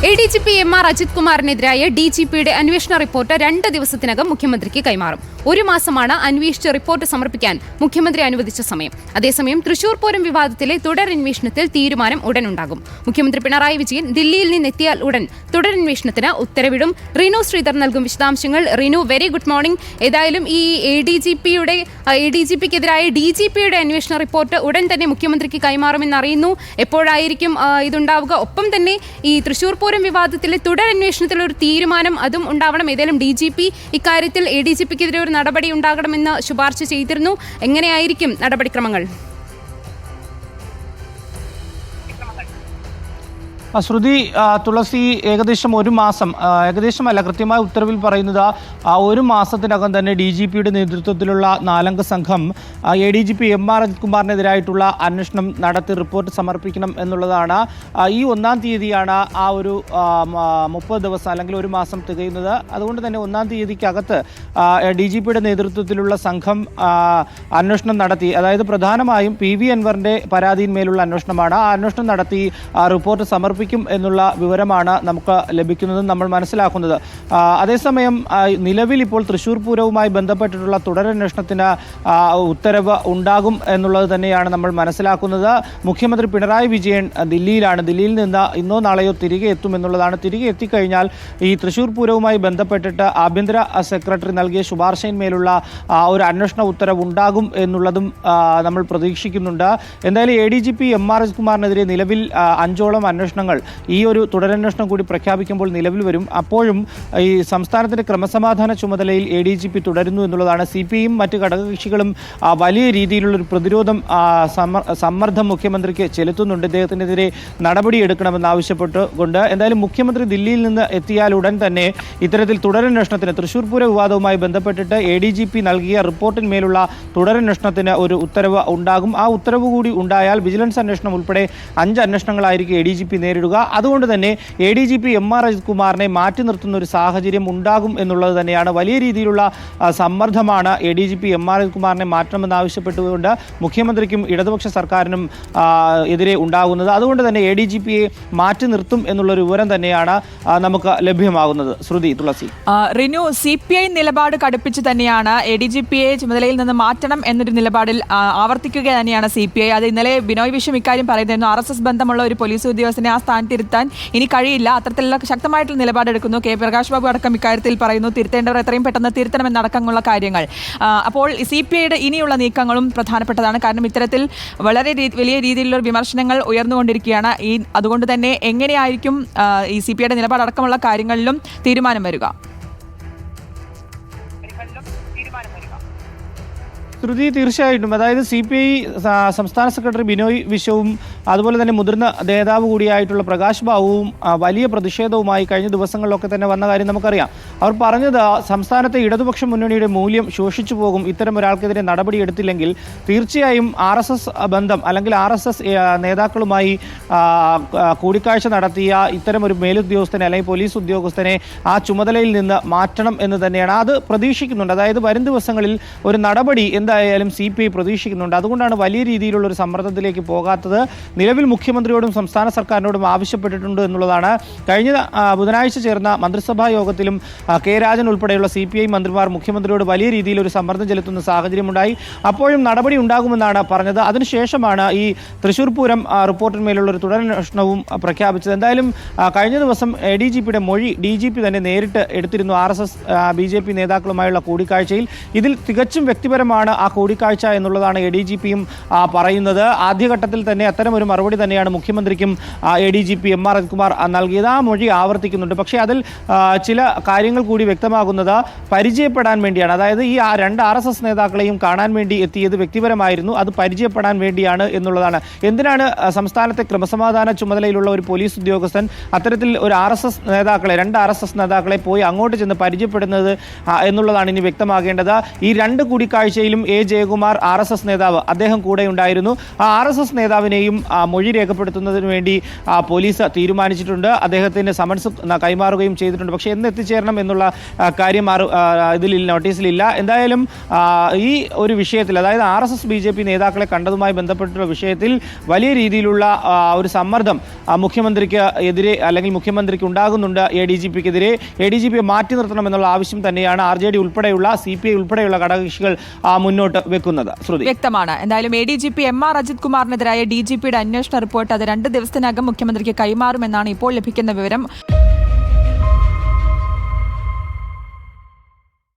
ADGP MR Ajith കുമാറിനെതിരായ DGPയുടെ അന്വേഷണ report 2 ദിവസത്തിനകം മുഖ്യമന്ത്രിക്ക് കൈമാറും. ഒരു മാസമാണ് അന്വേഷിച്ച് റിപ്പോർട്ട് സമർപ്പിക്കാൻ മുഖ്യമന്ത്രി അനുവദിച്ച സമയം. അതേസമയം തൃശൂർ പൂരം വിവാദത്തിലെ തുടരന്വേഷണത്തിൽ തീരുമാനം ഉടനുണ്ടാകും. മുഖ്യമന്ത്രി പിണറായി വിജയൻ ദില്ലിയിൽ നിന്നെത്തിയാൽ ഉടൻ തുടരന്വേഷണത്തിന് ഉത്തരവിടും. റിനു ശ്രീധർ നൽകും വിശദാംശങ്ങൾ. Rinu, very good morning. ഏതായാലും ഈ ADGPക്കെതിരായ DGPയുടെ അന്വേഷണ റിപ്പോർട്ട് ഉടൻ തന്നെ മുഖ്യമന്ത്രിക്ക് കൈമാറുമെന്ന് അറിയുന്നു. എപ്പോഴായിരിക്കും ഇതുണ്ടാവുക? ഒപ്പം തന്നെ ഈ തൃശൂർ പൂരം വിവാദത്തിലെ തുടരന്വേഷണത്തിൽ ഒരു തീരുമാനം അതും ഉണ്ടാവണം. ഏതായാലും DGP ഇക്കാര്യത്തിൽ ADGPക്കെതിരെ ഒരു നടപടി ഉണ്ടാകണമെന്ന് ശുപാർശ ചെയ്തിരുന്നു. എങ്ങനെയായിരിക്കും നടപടിക്രമങ്ങൾ? ശ്രുതി, തുളസി, ഏകദേശം ഒരു മാസം, ഏകദേശമല്ല കൃത്യമായ ഉത്തരവിൽ പറയുന്നത് ഒരു മാസത്തിനകം തന്നെ DGPയുടെ നേതൃത്വത്തിലുള്ള 4-അംഗ സംഘം ADGP MR അജിത് കുമാറിനെതിരായിട്ടുള്ള അന്വേഷണം നടത്തി റിപ്പോർട്ട് സമർപ്പിക്കണം എന്നുള്ളതാണ്. ഈ 1-ാം തീയതിയാണ് ആ ഒരു 30 ദിവസം അല്ലെങ്കിൽ ഒരു മാസം തികയുന്നത്. അതുകൊണ്ട് തന്നെ 1-ാം തീയതിക്കകത്ത് DGPയുടെ നേതൃത്വത്തിലുള്ള സംഘം അന്വേഷണം നടത്തി. അതായത് പ്രധാനമായും PV അൻവറിൻ്റെ പരാതിയിന്മേലുള്ള അന്വേഷണമാണ്. ആ അന്വേഷണം നടത്തി റിപ്പോർട്ട് സമർപ്പിക്കും എന്നുള്ള വിവരമാണ് നമുക്ക് ലഭിക്കുന്നത്, നമ്മൾ മനസ്സിലാക്കുന്നത്. അതേസമയം നിലവിൽ ഇപ്പോൾ തൃശൂർ പൂരവുമായി ബന്ധപ്പെട്ടിട്ടുള്ള തുടരന്വേഷണത്തിന് ഉത്തരവ് ഉണ്ടാകും എന്നുള്ളത് തന്നെയാണ് നമ്മൾ മനസ്സിലാക്കുന്നത്. മുഖ്യമന്ത്രി പിണറായി വിജയൻ ദില്ലിയിലാണ്. ദില്ലിയിൽ നിന്ന് ഇന്നോ നാളെയോ തിരികെ എത്തുമെന്നുള്ളതാണ്. തിരികെ എത്തിക്കഴിഞ്ഞാൽ ഈ തൃശൂർ പൂരവുമായി ബന്ധപ്പെട്ടിട്ട് ആഭ്യന്തര സെക്രട്ടറി നൽകിയ ശുപാർശയിന്മേലുള്ള ഒരു അന്വേഷണ ഉത്തരവ് ഉണ്ടാകും എന്നുള്ളതും നമ്മൾ പ്രതീക്ഷിക്കുന്നുണ്ട്. എന്തായാലും ADGP MR അജിത് കുമാറിനെതിരെ നിലവിൽ 5ഓളം അന്വേഷണങ്ങൾ ഈ ഒരു തുടരന്വേഷണം കൂടി പ്രഖ്യാപിക്കുമ്പോൾ നിലവിൽ വരും. അപ്പോഴും ഈ സംസ്ഥാനത്തിന്റെ ക്രമസമാധാന ചുമതലയിൽ ADGP തുടരുന്നു എന്നുള്ളതാണ്. CPIയും മറ്റ് ഘടകകക്ഷികളും വലിയ രീതിയിലുള്ളൊരു പ്രതിരോധം, സമ്മർദ്ദം മുഖ്യമന്ത്രിക്ക് ചെലുത്തുന്നുണ്ട്. ഇദ്ദേഹത്തിനെതിരെ നടപടിയെടുക്കണമെന്നാവശ്യപ്പെട്ടുകൊണ്ട് എന്തായാലും മുഖ്യമന്ത്രി ദില്ലിയിൽ നിന്ന് എത്തിയാലുടൻ തന്നെ ഇത്തരത്തിൽ തുടരന്വേഷണത്തിന്, തൃശൂർ പൂര വിവാദവുമായി ബന്ധപ്പെട്ടിട്ട് ADGP നൽകിയ റിപ്പോർട്ടിന്മേലുള്ള തുടരന്വേഷണത്തിന് ഒരു ഉത്തരവ് ഉണ്ടാകും. ആ ഉത്തരവ് കൂടി ഉണ്ടായാൽ വിജിലൻസ് അന്വേഷണം ഉൾപ്പെടെ 5 അന്വേഷണങ്ങളായിരിക്കും ADGP നേരിടുക. അതുകൊണ്ട് തന്നെ ADGP MR അജിത് കുമാറിനെ മാറ്റി നിർത്തുന്ന ഒരു സാഹചര്യം ഉണ്ടാകും എന്നുള്ളത് തന്നെയാണ്. വലിയ രീതിയിലുള്ള സമ്മർദ്ദമാണ് ADGP MR അജിത് കുമാറിനെ മാറ്റണമെന്നാവശ്യപ്പെട്ടുകൊണ്ട് മുഖ്യമന്ത്രിക്കും ഇടതുപക്ഷ സർക്കാരിനും എതിരെ ഉണ്ടാകുന്നത്. അതുകൊണ്ട് തന്നെ ADGPയെ മാറ്റി നിർത്തും എന്നുള്ളൊരു വിവരം തന്നെയാണ് നമുക്ക് ലഭ്യമാകുന്നത്. ശ്രുതി, തുളസി. റിനു, CPI നിലപാട് കടുപ്പിച്ച് തന്നെയാണ് ADGPയെ ചുമതലയിൽ നിന്ന് മാറ്റണം എന്നൊരു നിലപാടിൽ ആവർത്തിക്കുക തന്നെയാണ് CPI. അത് ഇന്നലെ ബിനോയ് വിശ്വം ഇക്കാര്യം പറയുന്നതായിരുന്നു. RSS ബന്ധമുള്ള ഒരു പോലീസ് ഉദ്യോഗസ്ഥനെ ആ സ്ഥാനത്തിരുത്താൻ ഇനി കഴിയില്ല. അത്തരത്തിലുള്ള ശക്തമായിട്ടുള്ള നിലപാടെടുക്കുന്നു. പ്രകാശ് ബാബു അടക്കം ഇക്കാര്യത്തിൽ പറയുന്നു. തിരുത്തേണ്ടവർ എത്രയും പെട്ടെന്ന് തിരുത്തണമെന്നടക്കമുള്ള കാര്യങ്ങൾ. അപ്പോൾ CPIയുടെ ഇനിയുള്ള നീക്കങ്ങളും പ്രധാനപ്പെട്ടതാണ്. കാരണം ഇത്തരത്തിൽ വളരെ വലിയ രീതിയിലുള്ള വിമർശനങ്ങൾ ഉയർന്നുകൊണ്ടിരിക്കുകയാണ്. അതുകൊണ്ട് തന്നെ എങ്ങനെയായിരിക്കും ഈ CPIയുടെ നിലപാടടക്കമുള്ള കാര്യങ്ങളിലും തീരുമാനം വരിക? ശ്രുതി, തീർച്ചയായിട്ടും. അതായത് CPI സംസ്ഥാന സെക്രട്ടറി ബിനോയ് വിശ്വവും അതുപോലെ തന്നെ മുതിർന്ന നേതാവ് കൂടിയായിട്ടുള്ള പ്രകാശ് ബാബുവും വലിയ പ്രതിഷേധവുമായി കഴിഞ്ഞ ദിവസങ്ങളിലൊക്കെ തന്നെ വന്ന കാര്യം നമുക്കറിയാം. അവർ പറഞ്ഞത് സംസ്ഥാനത്തെ ഇടതുപക്ഷ മുന്നണിയുടെ മൂല്യം ശോഷിച്ചു പോകും ഇത്തരം ഒരാൾക്കെതിരെ നടപടിയെടുത്തില്ലെങ്കിൽ. തീർച്ചയായും RSS ബന്ധം അല്ലെങ്കിൽ RSS നേതാക്കളുമായി കൂടിക്കാഴ്ച നടത്തിയ ഇത്തരം ഒരു മേലുദ്യോഗസ്ഥനെ അല്ലെങ്കിൽ പോലീസ് ഉദ്യോഗസ്ഥനെ ആ ചുമതലയിൽ നിന്ന് മാറ്റണം എന്ന് തന്നെയാണ് അത് പ്രതീക്ഷിക്കുന്നുണ്ട്. അതായത് വരും ദിവസങ്ങളിൽ ഒരു നടപടി എന്തായാലും CPI പ്രതീക്ഷിക്കുന്നുണ്ട്. അതുകൊണ്ടാണ് വലിയ രീതിയിലുള്ള ഒരു സമ്മർദ്ദത്തിലേക്ക് പോകാത്തത്. നിലവിൽ മുഖ്യമന്ത്രിയോടും സംസ്ഥാന സർക്കാരിനോടും ആവശ്യപ്പെട്ടിട്ടുണ്ട് എന്നുള്ളതാണ്. കഴിഞ്ഞ ബുധനാഴ്ച ചേർന്ന മന്ത്രിസഭാ യോഗത്തിലും K. രാജൻ ഉൾപ്പെടെയുള്ള CPI മന്ത്രിമാർ മുഖ്യമന്ത്രിയോട് വലിയ രീതിയിലൊരു സമ്മർദ്ദം ചെലുത്തുന്ന സാഹചര്യമുണ്ടായി. അപ്പോഴും നടപടി ഉണ്ടാകുമെന്നാണ് പറഞ്ഞത്. അതിനുശേഷമാണ് ഈ തൃശൂർ പൂരം റിപ്പോർട്ടിന്മേലുള്ള ഒരു തുടരന്വേഷണവും പ്രഖ്യാപിച്ചത്. എന്തായാലും കഴിഞ്ഞ ദിവസം ADGPയുടെ മൊഴി DGP തന്നെ നേരിട്ട് എടുത്തിരുന്നു. RSS BJP നേതാക്കളുമായുള്ള കൂടിക്കാഴ്ചയിൽ. ഇതിൽ തികച്ചും വ്യക്തിപരമാണ് ആ കൂടിക്കാഴ്ച എന്നുള്ളതാണ് ADGPയും പറയുന്നത്. ആദ്യഘട്ടത്തിൽ തന്നെ അത്തരമൊരു മറുപടി തന്നെയാണ് മുഖ്യമന്ത്രിക്കും ADGP MR അജിത് കുമാർ നൽകിയത്. ആ മൊഴി ആവർത്തിക്കുന്നുണ്ട്. പക്ഷേ അതിൽ ചില കാര്യങ്ങൾ കൂടി വ്യക്തമാകുന്നത് പരിചയപ്പെടാൻ വേണ്ടിയാണ്. അതായത് ഈ 2 RSS നേതാക്കളെയും കാണാൻ വേണ്ടി എത്തിയത് വ്യക്തിപരമായിരുന്നു, അത് പരിചയപ്പെടാൻ വേണ്ടിയാണ് എന്നുള്ളതാണ്. എന്തിനാണ് സംസ്ഥാനത്തെ ക്രമസമാധാന ചുമതലയിലുള്ള ഒരു പോലീസ് ഉദ്യോഗസ്ഥൻ അത്തരത്തിൽ ഒരു RSS നേതാക്കളെ, 2 RSS നേതാക്കളെ പോയി അങ്ങോട്ട് ചെന്ന് പരിചയപ്പെടുന്നത് എന്നുള്ളതാണ് ഇനി വ്യക്തമാകേണ്ടത്. ഈ 2 കൂടിക്കാഴ്ചയിലും A. ജയകുമാർ RSS നേതാവ് അദ്ദേഹം കൂടെ ഉണ്ടായിരുന്നു. ആ RSS നേതാവിനെയും മൊഴി രേഖപ്പെടുത്തുന്നതിന് വേണ്ടി പോലീസ് തീരുമാനിച്ചിട്ടുണ്ട്. അദ്ദേഹത്തിന് സമൻസ് കൈമാറുകയും ചെയ്തിട്ടുണ്ട്. പക്ഷേ എന്ന് എത്തിച്ചേരണം എന്നുള്ള കാര്യം ഇതിൽ നോട്ടീസിലില്ല. എന്തായാലും ഈ ഒരു വിഷയത്തിൽ, അതായത് RSS BJP നേതാക്കളെ കണ്ടതുമായി ബന്ധപ്പെട്ടുള്ള വിഷയത്തിൽ വലിയ രീതിയിലുള്ള ഒരു സമ്മർദ്ദം മുഖ്യമന്ത്രിക്ക് എതിരെ അല്ലെങ്കിൽ മുഖ്യമന്ത്രിക്ക് ഉണ്ടാകുന്നുണ്ട്. ADGPക്കെതിരെ ADGPയെ മാറ്റി നിർത്തണമെന്നുള്ള ആവശ്യം തന്നെയാണ് RJD ഉൾപ്പെടെയുള്ള CPI ഉൾപ്പെടെയുള്ള ഘടകകക്ഷികൾ മുന്നോട്ട് വെക്കുന്നത്. വ്യക്തമാണ്. എന്തായാലും ADGP MR അജിത് കുമാറിനെതിരായ DGPയുടെ അന്വേഷണ റിപ്പോർട്ട് അത് 2 ദിവസത്തിനകം മുഖ്യമന്ത്രിക്ക് കൈമാറുമെന്നാണ് ഇപ്പോൾ ലഭിക്കുന്ന വിവരം.